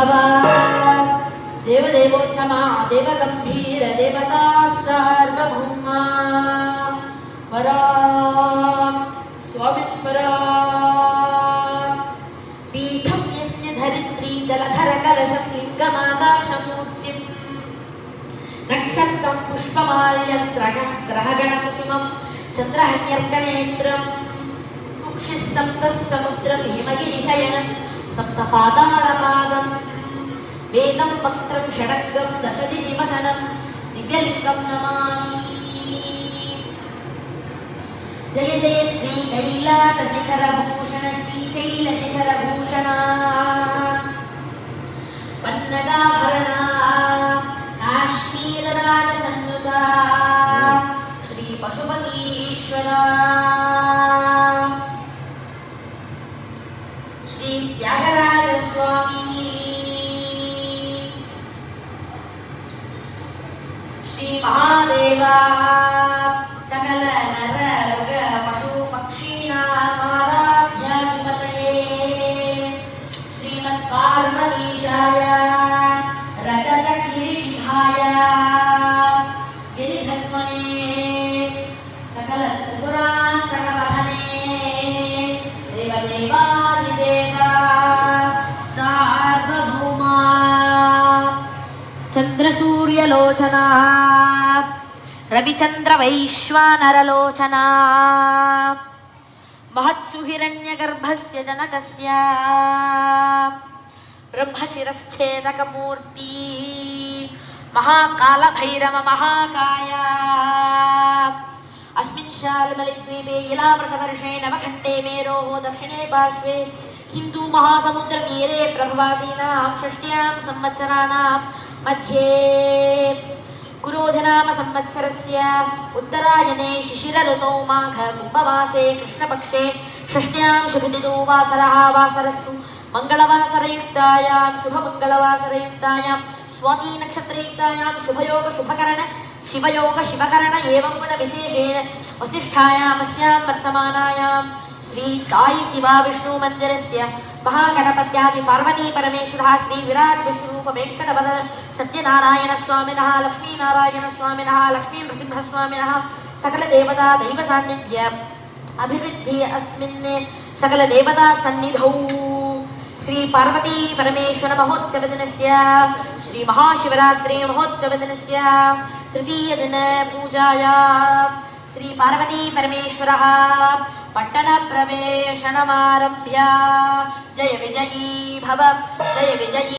भव देवदेवोत्तमा देवगम्भीर देवता सार्वभौमा परा स्वामित्परा पीठं यस्य धरित्री जलधर कलशं लिङ्गमाकाशमूर्तिं नक्षत्रं पुष्पमाल्यं ग्रहगणकुसुमं चन्द्रहन्यर्कणेत्रं कुक्षिः सप्तः समुद्रं हेमगिरिशयनं सप्तपादाळपादं वेदं वक्त्रं षडङ्गं दशदिशिवसनं दिव्यलिङ्गं नमामि। जय जय श्री कैलासशिखरभूषण श्रीशैलशिखरभूषण पन्नगाभरणा काश्मीरराजसन्नुता श्री पशुपतीश्वरा श्री त्यागराजस्वामी श्री महादेवा सकल नर रग पशु पक्षीणामाराध्याधिपतये श्रीमत्पार्वतीशाय रजत किरीटिभाय गिरिधन्वने सकल त्रिपुरान्तकवहने देवदेवादिदेवा सार्वभौमा चन्द्रसूर्यलोचना रविचन्द्रवैश्वानरलोचना महत्सु हिरण्यगर्भस्य जनकस्य ब्रह्मशिरश्छेदकमूर्ति महाकालभैरव महाकाया अस्मिन् शाल्मलिद्वीपे इलामृतवर्षे नवखण्डे मेरोः दक्षिणे पार्श्वे हिन्दू महासमुद्रतीरे प्रभवादीनां षष्ट्यां संवत्सराणां मध्ये कुरोधनाम संवत्सरस्य उत्तरायणे शिशिरऋतौ माघ कुम्भमासे कृष्णपक्षे षष्ट्यां शुभतिथौ वासरः वासरस्तु मंगलवासरयुक्तायां शुभमंगलवासरयुक्तायां स्वाती नक्षत्रयुक्तायां शुभयोग शुभकरण शिवयोग शिवकरण एवं गुण विशेषेण वसिष्ठायामस्यां वर्तमानायां श्री साई शिवा विष्णु मंदिरस्य महागणपत्यादि पार्वती परमेश्वरः श्री विराट विश्वरूप वेंकटवद सत्यनारायण स्वामिनः लक्ष्मीनारायण स्वामिनः लक्ष्मी नृसिंह स्वामिनः सकल देवता दैव सान्निध्य अभिवृद्धि अस्मिन् सकल देवता सन्निधौ श्री पार्वती परमेश्वर महोत्सव दिनस्य श्री महाशिवरात्रि महोत्सव दिनस्य तृतीय दिन पूजाया श्री पार्वती परमेश्वरः पट्टण प्रवेशनमारभ्य जय विजयी भव जय विजयी।